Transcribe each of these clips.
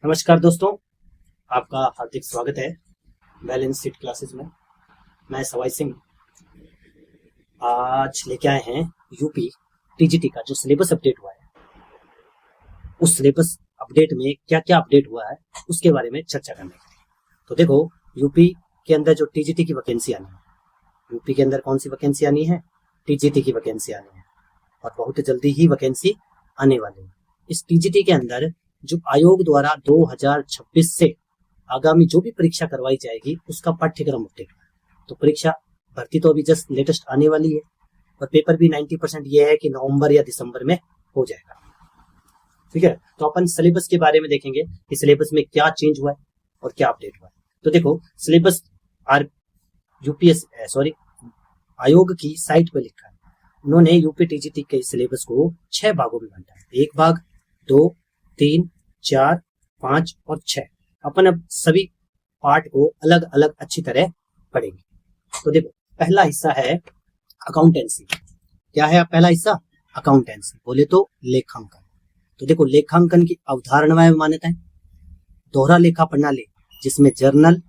नमस्कार दोस्तों, आपका हार्दिक स्वागत है बैलेंस शीट क्लासेस में। मैं सवाई सिंह आज लेके आए हैं यूपी टीजीटी का जो सिलेबस अपडेट हुआ है। उस सिलेबस अपडेट में क्या क्या अपडेट हुआ है उसके बारे में चर्चा करने के लिए। तो देखो, यूपी के अंदर जो टीजीटी की वैकेंसी आनी है, यूपी के अंदर कौन सी वैकेंसी आनी है? टीजीटी की वैकेंसी आनी है और बहुत जल्दी ही वैकेंसी आने वाली है। इस टीजीटी के अंदर जो आयोग द्वारा 2026 से आगामी जो भी परीक्षा करवाई जाएगी उसका पाठ्यक्रम अपडेट है। तो परीक्षा भर्ती तो अभी जस्ट लेटेस्ट आने वाली है और पेपर भी 90% ये है कि नवंबर या दिसंबर में हो जाएगा। ठीक है, तो अपन सिलेबस के बारे में देखेंगे कि सिलेबस में क्या चेंज हुआ है और क्या अपडेट हुआ है। तो देखो, सिलेबस आयोग की साइट पर लिखा है। उन्होंने यूपी टीजीटी के सिलेबस को 6 भागों में बांटा है। 1 भाग, 2, 3, 4, 5 और 6। अपन अब सभी पार्ट को अलग अलग अच्छी तरह पढ़ेंगे। तो देखो, पहला हिस्सा है अकाउंटेंसी। क्या है पहला हिस्सा? अकाउंटेंसी बोले तो लेखांकन। तो देखो, लेखांकन की अवधारणाएं मान्यताएं, दोहरा लेखा प्रणाली जिसमें जर्नल,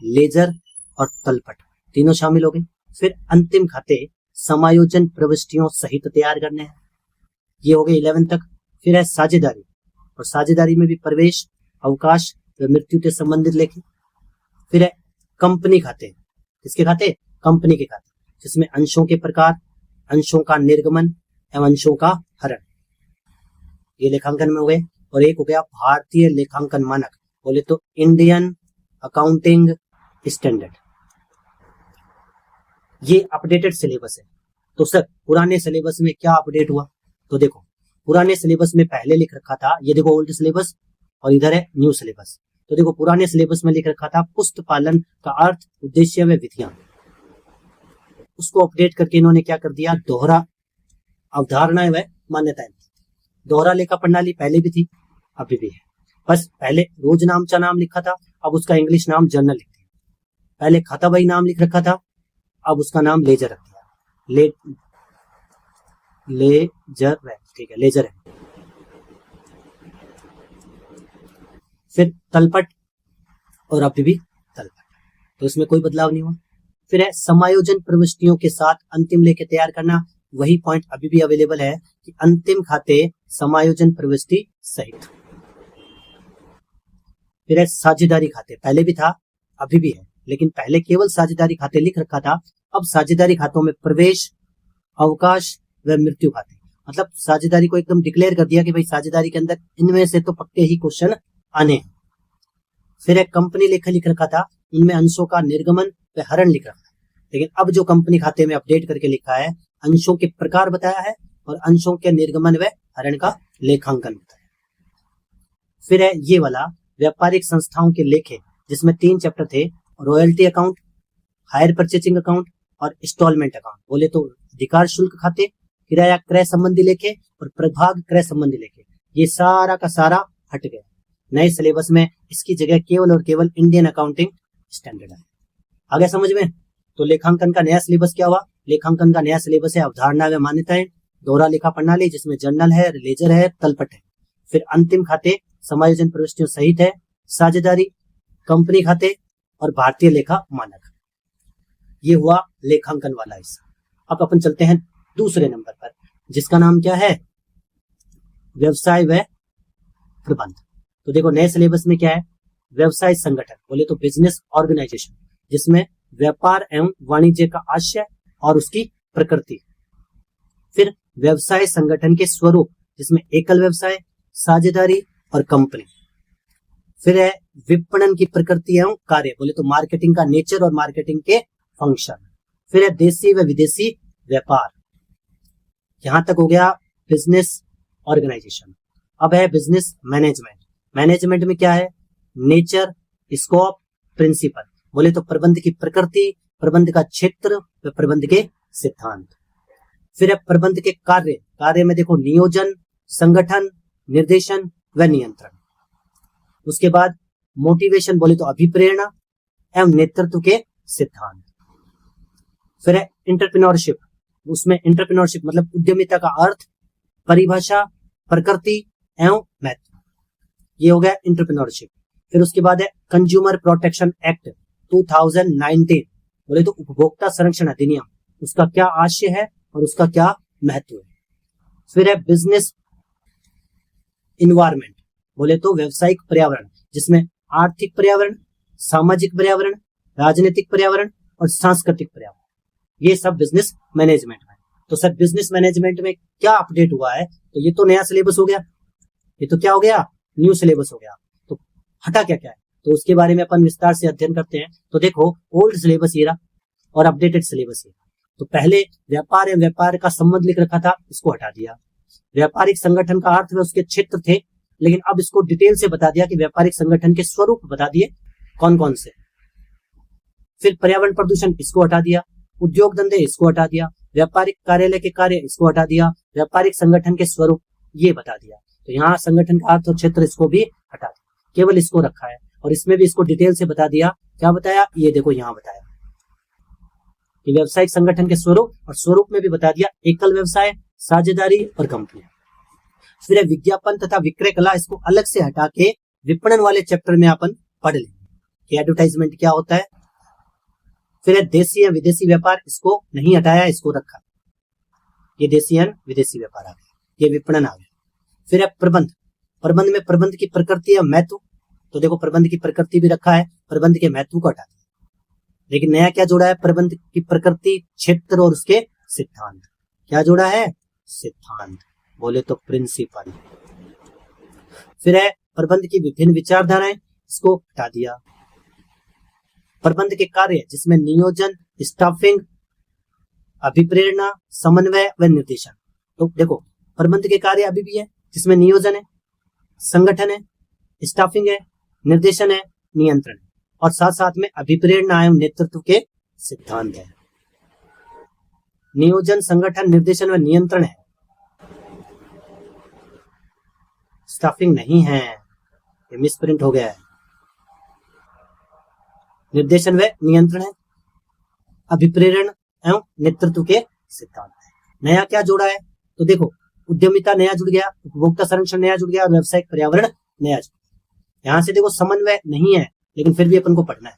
लेजर और तलपट तीनों शामिल हो गए। फिर अंतिम खाते समायोजन प्रविष्टियों सहित तैयार करने हैं, ये हो गए 11 तक। फिर है साझेदारी, और साझेदारी में भी प्रवेश, अवकाश व मृत्यु से संबंधित लेखे। फिर है कंपनी खाते। किसके खाते? कंपनी के खाते, जिसमें अंशों के प्रकार, अंशों का निर्गमन एवं अंशों का हरण, ये लेखांकन में हो गए। और एक हो गया भारतीय लेखांकन मानक, बोले तो इंडियन अकाउंटिंग स्टैंडर्ड। ये अपडेटेड सिलेबस है। तो सर, पुराने सिलेबस में क्या अपडेट हुआ? तो देखो, पुराने सिलेबस में पहले लिख रखा था, ये देखो ओल्ड सिलेबस और इधर है न्यू सिलेबस। तो देखो, पुराने सिलेबस में लिख रखा था पुस्त पालन का अर्थ, उद्देश्य व विधियां। उसको अपडेट करके इन्होंने क्या कर दिया? दोहरा अवधारणाएं व मान्यताएं। दोहरा लेखा प्रणाली पहले भी थी, अभी भी है, बस पहले रोज नामचा नाम लिखा था, अब उसका इंग्लिश नाम जर्नल लिख दिया। पहले खाता बही नाम लिख रखा था, अब उसका नाम लेजर रख दिया। लेजर है, ठीक है, लेजर है। फिर तलपट, और अभी भी तलपट, तो इसमें कोई बदलाव नहीं हुआ। फिर है समायोजन प्रविष्टियों के साथ अंतिम लेखे तैयार करना, वही पॉइंट अभी भी अवेलेबल है कि अंतिम खाते समायोजन प्रविष्टि सहित। फिर है साझेदारी खाते, पहले भी था अभी भी है, लेकिन पहले केवल साझेदारी खाते लिख रखा था, अब साझेदारी खातों में प्रवेश, अवकाश व मृत्यु खाते, मतलब साझेदारी को एकदम डिक्लेयर कर दिया कि भाई साझेदारी के अंदर इनमें से तो पक्के ही क्वेश्चन आने हैं। फिर एक कंपनी लेखा लिख रखा था, इनमें अंशों का निर्गमन व हरण लिख रखा था, लेकिन अब जो कंपनी खाते में अपडेट करके लिखा है, अंशों के प्रकार बताया है और अंशों के निर्गमन व हरण का लेखांकन बताया। फिर है ये वाला व्यापारिक संस्थाओं के लेखे, जिसमें 3 चैप्टर थे, royalty account, hire purchasing account और इंस्टॉलमेंट अकाउंट। बोले तो अधिकार शुल्क खाते, किराया क्रय संबंधी लेखे और प्रभाग क्रय संबंधी लेखे, ये सारा का सारा हट गया। नए सिलेबस में इसकी जगह केवल और केवल इंडियन अकाउंटिंग स्टैंडर्ड है। आगे समझ में? तो लेखांकन का नया सिलेबस क्या हुआ? लेखांकन का नया सिलेबस है अवधारणा व मान्यताएं, दोहरा लेखा प्रणाली जिसमें जर्नल है, लेजर है, तलपट है। फिर अंतिम खाते समायोजन प्रविष्टियों सहित है, साझेदारी, कंपनी खाते और भारतीय लेखा मानक। ये हुआ लेखांकन वाला हिस्सा। अब अपन चलते हैं दूसरे नंबर पर, जिसका नाम क्या है? व्यवसाय व प्रबंध। तो देखो, नए सिलेबस में क्या है? व्यवसाय संगठन, बोले तो बिजनेस ऑर्गेनाइजेशन, जिसमें व्यापार एवं वाणिज्य का आशय और उसकी प्रकृति। फिर व्यवसाय संगठन के स्वरूप, जिसमें एकल व्यवसाय, साझेदारी और कंपनी। फिर है विपणन की प्रकृति एवं कार्य, बोले तो मार्केटिंग का नेचर और मार्केटिंग के फंक्शन। फिर है देशी व विदेशी व्यापार। यहां तक हो गया बिजनेस ऑर्गेनाइजेशन। अब है बिजनेस मैनेजमेंट। मैनेजमेंट में क्या है? नेचर, स्कोप, प्रिंसिपल, बोले तो प्रबंध की प्रकृति, प्रबंध का क्षेत्र व प्रबंध के सिद्धांत। फिर है प्रबंध के कार्य। कार्य में देखो नियोजन, संगठन, निर्देशन व नियंत्रण। उसके बाद मोटिवेशन, बोले तो अभिप्रेरणा एवं नेतृत्व के सिद्धांत। फिर है एंटरप्रेन्योरशिप। उसमें एंटरप्रेन्योरशिप मतलब उद्यमिता का अर्थ, परिभाषा, प्रकृति एवं महत्व। ये हो गया एंटरप्रेन्योरशिप। फिर उसके बाद है कंज्यूमर प्रोटेक्शन एक्ट 2019, बोले तो उपभोक्ता संरक्षण अधिनियम, उसका क्या आशय है और उसका क्या महत्व है। फिर है बिजनेस इन्वायरमेंट, बोले तो व्यवसायिक पर्यावरण, जिसमें आर्थिक पर्यावरण, सामाजिक पर्यावरण, राजनीतिक पर्यावरण और सांस्कृतिक पर्यावरण, ये सब बिजनेस मैनेजमेंट में। तो सर बिजनेस मैनेजमेंट में क्या अपडेट हुआ है, तो ये तो नया सिलेबस हो गया, ये तो क्या हो गया, न्यू सिलेबस हो गया। तो हटा क्या क्या है, तो उसके बारे में अपन विस्तार से अध्ययन करते हैं। तो देखो ओल्ड सिलेबस ये रहा और अपडेटेड सिलेबस ये। तो पहले व्यापार या व्यापार का संबंध लिख रखा था, इसको हटा दिया। व्यापारिक संगठन का अर्थ में उसके क्षेत्र थे, लेकिन अब इसको डिटेल से बता दिया कि व्यापारिक संगठन के स्वरूप बता दिए कौन कौन से। फिर पर्यावरण प्रदूषण, इसको हटा दिया। उद्योग धंधे, इसको हटा दिया। व्यापारिक कार्यालय के कार्य, इसको हटा दिया। व्यापारिक संगठन के स्वरूप, ये बता दिया। तो यहाँ संगठन का अर्थ और क्षेत्र, इसको भी हटा दिया, केवल इसको रखा है। और इसमें भी इसको डिटेल से बता दिया। क्या बताया, ये देखो यहाँ बताया कि व्यावसायिक संगठन के स्वरूप, और स्वरूप में भी बता दिया एकल व्यवसाय, साझेदारी और कंपनी। फिर विज्ञापन तथा विक्रय कला, इसको अलग से हटा के विपणन वाले चैप्टर में अपन पढ़ लेंगे कि एडवर्टाइजमेंट क्या होता है। फिर देशी या विदेशी व्यापार, इसको नहीं हटाया, इसको रखा। ये देशी या विदेशी व्यापार आ गया, ये विपणन आ गया। फिर प्रबंध, प्रबंध में प्रबंध की प्रकृति या महत्व, तो देखो प्रबंध की प्रकृति भी रखा है, प्रबंध के महत्व को हटा दिया। लेकिन नया क्या जोड़ा है, प्रबंध की प्रकृति, क्षेत्र और उसके सिद्धांत। क्या जोड़ा है, सिद्धांत, बोले तो प्रिंसिपल। फिर है प्रबंध की विभिन्न विचारधाराएं, इसको हटा दिया। प्रबंध के कार्य, जिसमें नियोजन, स्टाफिंग, अभिप्रेरणा, समन्वय व निर्देशन। तो देखो प्रबंध के कार्य अभी भी है, जिसमें नियोजन है, संगठन है, स्टाफिंग है, निर्देशन है, नियंत्रण है, और साथ साथ में अभिप्रेरणा एवं नेतृत्व के सिद्धांत है। नियोजन, संगठन, निर्देशन व नियंत्रण है, स्टाफिंग नहीं है, ये मिसप्रिंट हो गया है। निर्देशन व नियंत्रण है, अभिप्रेरण एवं नेतृत्व के सिद्धांत है। नया क्या जोड़ा है, तो देखो उद्यमिता नया जुड़ गया, उपभोक्ता संरक्षण नया जुड़ गया, व्यावसायिक पर्यावरण नया जुड़ गया। यहां से देखो समन्वय नहीं है, लेकिन फिर भी अपन को पढ़ना है।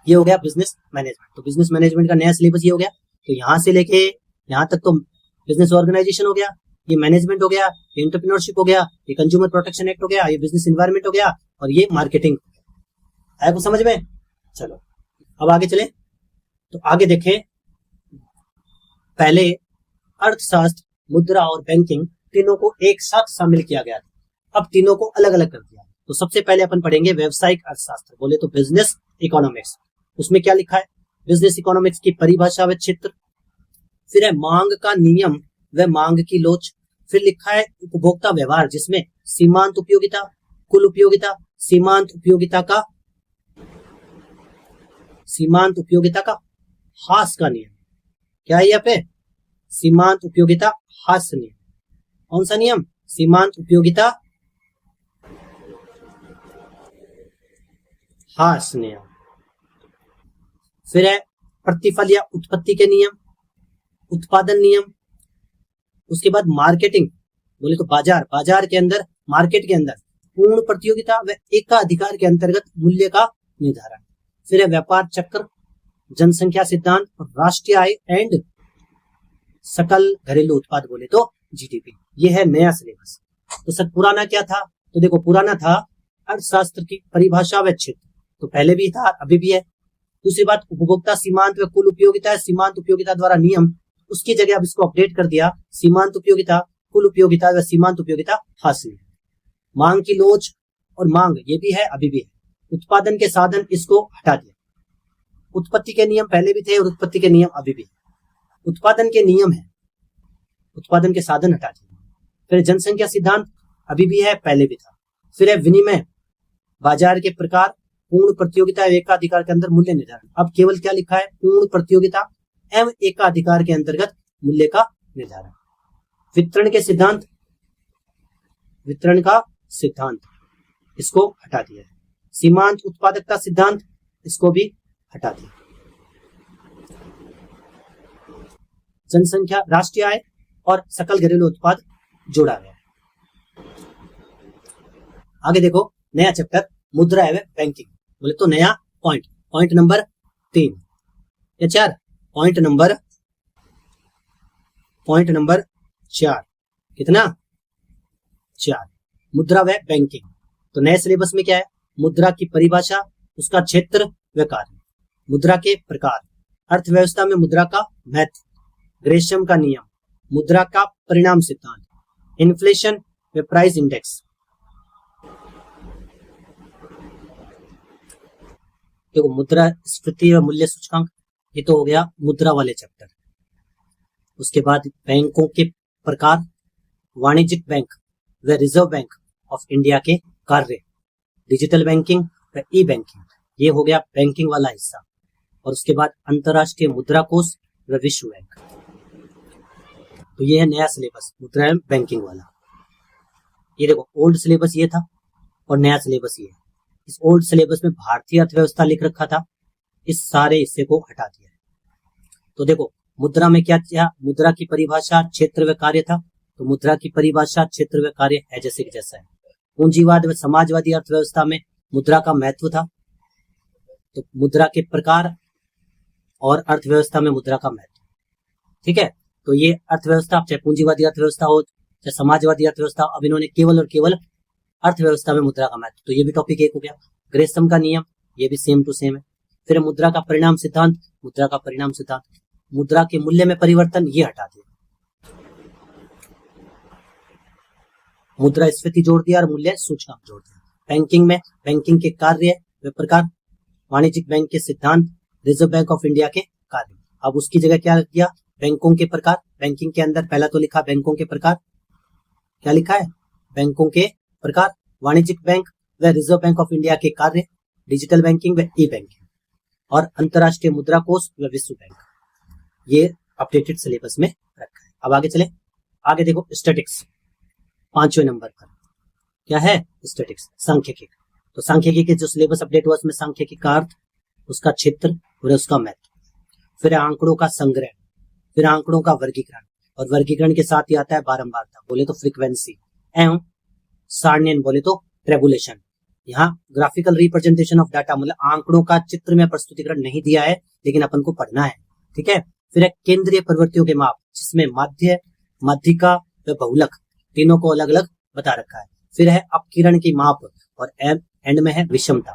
ये हो गया बिजनेस मैनेजमेंट। तो बिजनेस मैनेजमेंट का नया सिलेबस ये हो गया। तो यहां से लेके यहां तक तो बिजनेस ऑर्गेनाइजेशन हो गया, ये मैनेजमेंट हो गया, ये एंटरप्रेन्योरशिप हो गया, ये कंज्यूमर प्रोटेक्शन एक्ट हो गया, ये बिजनेस एनवायरनमेंट हो गया, और ये मार्केटिंग। आया कुछ समझ में? चलो अब आगे चले। तो आगे देखें, पहले अर्थशास्त्र, मुद्रा और बैंकिंग तीनों को एक साथ शामिल किया गया था, अब तीनों को अलग अलग कर दिया। तो सबसे पहले अपन पढ़ेंगे व्यावसायिक अर्थशास्त्र, बोले तो बिजनेस इकोनॉमिक्स। उसमें क्या लिखा है, बिजनेस इकोनॉमिक्स की परिभाषा व क्षेत्र। फिर है मांग का नियम व मांग की लोच। फिर लिखा है उपभोक्ता व्यवहार, जिसमें सीमांत उपयोगिता, कुल उपयोगिता, सीमांत उपयोगिता का हास का नियम। क्या है यहाँ पे, सीमांत उपयोगिता हास नियम। कौन सा नियम, सीमांत उपयोगिता हास नियम। फिर है प्रतिफल या उत्पत्ति के नियम, उत्पादन नियम। उसके बाद मार्केटिंग, बोले तो बाजार, बाजार के अंदर, मार्केट के अंदर पूर्ण प्रतियोगिता व एकाधिकार के अंतर्गत मूल्य का निर्धारण। फिर है व्यापार चक्र, जनसंख्या सिद्धांत, राष्ट्रीय आय एंड सकल घरेलू उत्पाद, बोले तो जीडीपी। ये है नया सिलेबस। तो सर पुराना क्या था, तो देखो पुराना था अर्थशास्त्र की परिभाषा व क्षेत्र, तो पहले भी था अभी भी है। दूसरी बात उपभोक्ता सीमांत व कुल उपयोगिता है, सीमांत उपयोगिता द्वारा नियम, उसकी जगह अब इसको अपडेट कर दिया, सीमांत उपयोगिता, कुल उपयोगिता व सीमांत उपयोगिता हासिल। मांग की लोच और मांग, ये भी है अभी भी है। उत्पादन के साधन, इसको हटा दिया। उत्पत्ति के नियम पहले भी थे और उत्पत्ति के नियम अभी भी है। उत्पादन के नियम है, उत्पादन के साधन हटा दिए। फिर जनसंख्या सिद्धांत अभी भी है, पहले भी था। फिर है विनिमय, बाजार के प्रकार, पूर्ण प्रतियोगिता एवं एकाधिकार के अंदर मूल्य निर्धारण। अब केवल क्या लिखा है, पूर्ण प्रतियोगिता एवं एकाधिकार के अंतर्गत मूल्य का निर्धारण। वितरण के सिद्धांत, वितरण का सिद्धांत, इसको हटा दिया है। सीमांत उत्पादकता सिद्धांत, इसको भी हटा दिया। जनसंख्या, राष्ट्रीय आय और सकल घरेलू उत्पाद जोड़ा गया। आगे देखो नया चैप्टर मुद्रा एवं बैंकिंग, बोले तो नया पॉइंट नंबर 3 या 4, पॉइंट नंबर 4, कितना 4, मुद्रा व बैंकिंग। तो नए सिलेबस में क्या है, मुद्रा की परिभाषा, उसका क्षेत्र व कार्य, मुद्रा के प्रकार, अर्थव्यवस्था में मुद्रा का महत्व, ग्रेशम का नियम, मुद्रा का परिणाम सिद्धांत, इन्फ्लेशन व प्राइस इंडेक्स। देखो मुद्रास्फीति व मूल्य सूचकांक, ये तो हो गया मुद्रा वाले चैप्टर। उसके बाद बैंकों के प्रकार, वाणिज्यिक बैंक व रिजर्व बैंक ऑफ इंडिया के कार्य, डिजिटल बैंकिंग व ई बैंकिंग, ये हो गया बैंकिंग वाला हिस्सा। और उसके बाद अंतरराष्ट्रीय मुद्रा कोष व विश्व बैंक। तो ये है नया सिलेबस मुद्रा एवं बैंकिंग वाला। ये देखो ओल्ड सिलेबस ये था और नया सिलेबस ये है। इस ओल्ड सिलेबस में भारतीय अर्थव्यवस्था लिख रखा था, इस सारे हिस्से को हटा दिया। तो देखो मुद्रा में क्या किया, मुद्रा की परिभाषा, क्षेत्र व कार्य था। तो मुद्रा की परिभाषा, क्षेत्र व कार्य है जैसे कि जैसा है। पूंजीवाद व समाजवादी अर्थव्यवस्था में मुद्रा का महत्व था। तो मुद्रा के प्रकार और अर्थव्यवस्था में मुद्रा का महत्व, ठीक है। तो ये अर्थव्यवस्था, चाहे पूंजीवादी अर्थव्यवस्था हो चाहे समाजवादी अर्थव्यवस्था, अब इन्होंने केवल और केवल अर्थव्यवस्था में मुद्रा का महत्व, तो ये भी टॉपिक 1 हो गया। ग्रेशम का नियम, ये भी सेम टू सेम है। फिर मुद्रा का परिणाम सिद्धांत, मुद्रा का परिणाम सिद्धांत, मुद्रा के मूल्य में परिवर्तन, ये हटा दिया। मुद्रास्फीति जोड़ दिया और मूल्य सूचकांक जोड़ दिया। बैंकिंग में बैंकिंग के कार्य व प्रकार, वाणिज्यिक बैंक के सिद्धांत, रिजर्व बैंक ऑफ इंडिया के कार्य। अब उसकी जगह क्या किया, बैंकों के प्रकार। बैंकिंग के अंदर पहला तो लिखा बैंकों के प्रकार, क्या लिखा है, बैंकों के प्रकार, वाणिज्यिक बैंक व रिजर्व बैंक ऑफ इंडिया के कार्य, डिजिटल बैंकिंग व ई बैंकिंग, और अंतरराष्ट्रीय मुद्रा कोष व विश्व बैंक। ये अपडेटेड सिलेबस में रखा है। अब आगे चले, आगे देखो स्टैटिक्स 5वें नंबर पर क्या है, स्टैटिक्स, सांख्यिकी। तो सांख्यिकी के जो सिलेबस अपडेट हुआ उसमें सांख्यिकी का अर्थ, उसका क्षेत्र और उसका महत्व, फिर आंकड़ों का संग्रह, फिर आंकड़ों का वर्गीकरण, और वर्गीकरण के साथ ही आता है बारंबारता, बोले तो फ्रीक्वेंसी, एवं सारणियन, बोले तो टेबुलेशन। यहाँ ग्राफिकल रिप्रेजेंटेशन ऑफ डाटा, मतलब आंकड़ों का चित्र में प्रस्तुतिकरण नहीं दिया है लेकिन अपन को पढ़ना है, ठीक है। फिर है केंद्रीय प्रवृत्तियों के माप, जिसमें माध्य, माध्यिका व बहुलक तीनों को अलग अलग बता रखा है। फिर है अपकिरण की माप, और एंड में है विषमता।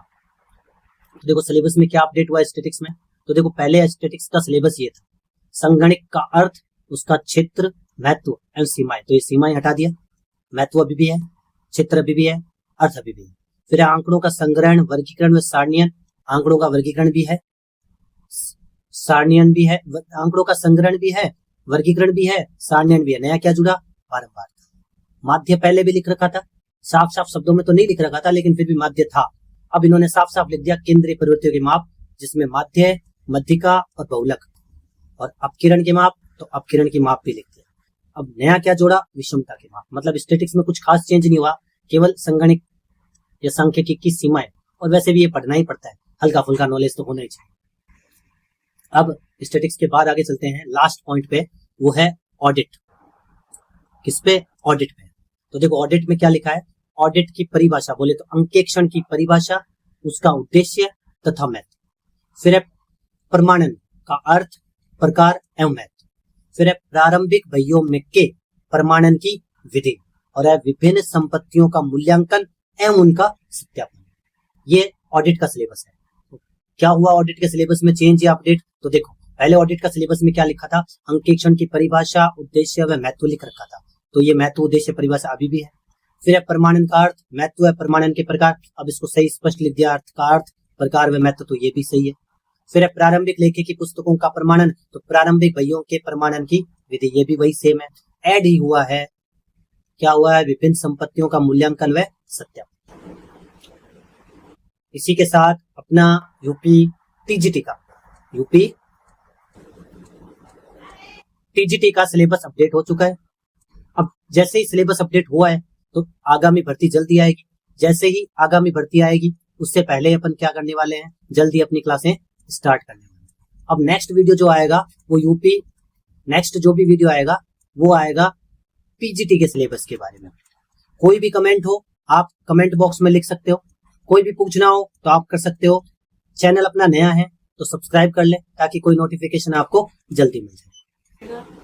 तो देखो सिलेबस में क्या अपडेट हुआ स्टैटिक्स में। तो देखो पहले स्टैटिक्स का सिलेबस ये था, संगणक का अर्थ, उसका क्षेत्र, महत्व एवं सीमाएं। तो ये सीमाएं हटा दिया, महत्व अभी भी है, क्षेत्र अभी भी है, अर्थ अभी भी है। फिर आंकड़ों का संग्रहण, वर्गीकरण व सारणियन, आंकड़ों का वर्गीकरण भी है, सारणियन भी है, आंकड़ों का संग्रहण भी है, वर्गीकरण भी है, सारणियन भी है। नया क्या जुड़ा, बारंबार। माध्य पहले भी लिख रखा था, साफ साफ शब्दों में तो नहीं लिख रखा था लेकिन फिर भी माध्य था। अब इन्होंने साफ साफ लिख दिया केंद्रीय प्रवृत्तियों के माप, जिसमें माध्य, मध्यिका और बहुलक, और अपकिरण के माप, तो अपकिरण की माप भी लिख दिया। अब नया क्या जोड़ा, विषमता के माप। मतलब स्टैटिक्स में कुछ खास चेंज नहीं हुआ, केवल संगणक या सांख्यिकी की सीमाएं, और वैसे भी ये पढ़ना ही पड़ता है, हल्का फुल्का नॉलेज तो होना ही चाहिए। अब स्टैटिक्स के बाद आगे चलते हैं लास्ट पॉइंट पे, वो है ऑडिट। किस पे, ऑडिट पे। तो देखो ऑडिट में क्या लिखा है, ऑडिट की परिभाषा, बोले तो अंकेक्षण की परिभाषा, उसका उद्देश्य तथा महत्व। फिर है प्रमाणन का अर्थ, प्रकार एवं महत्व। फिर है प्रारंभिक वहियों में के प्रमाणन की विधि, और है विभिन्न संपत्तियों का मूल्यांकन एवं उनका सत्यापन। ये ऑडिट का सिलेबस है। तो क्या हुआ ऑडिट के सिलेबस में चेंज या अपडेट, तो देखो पहले ऑडिट का सिलेबस में क्या लिखा था, अंकेक्षण की परिभाषा, उद्देश्य व महत्व लिख रखा था। तो ये महत्व, उद्देश्य, परिभाषा अभी भी है। फिर है प्रमाणन का अर्थ, महत्व है प्रमाणन के प्रकार, अब इसको सही स्पष्ट लिख दिया, अर्थ का अर्थ, प्रकार व महत्व, तो ये भी सही है। फिर है प्रारंभिक लेखे की पुस्तकों का प्रमाणन, तो प्रारंभिक वहियों के प्रमाणन की विधि, ये भी वही सेम है। ऐड ही हुआ है, क्या हुआ है, विभिन्न संपत्तियों का मूल्यांकन व सत्यापन। इसी के साथ अपना यूपी टीजीटी का सिलेबस अपडेट हो चुका है। अब जैसे ही सिलेबस अपडेट हुआ है तो आगामी भर्ती जल्दी आएगी। जैसे ही आगामी भर्ती आएगी उससे पहले अपन क्या करने वाले हैं, जल्दी अपनी क्लासें स्टार्ट करने वाले हैं। अब नेक्स्ट वीडियो जो आएगा वो नेक्स्ट जो भी वीडियो आएगा वो आएगा पीजीटी के सिलेबस के बारे में। कोई भी कमेंट हो आप कमेंट बॉक्स में लिख सकते हो। कोई भी पूछना हो तो आप कर सकते हो। चैनल अपना नया है तो सब्सक्राइब कर ले ताकि कोई नोटिफिकेशन आपको जल्दी मिल जाए।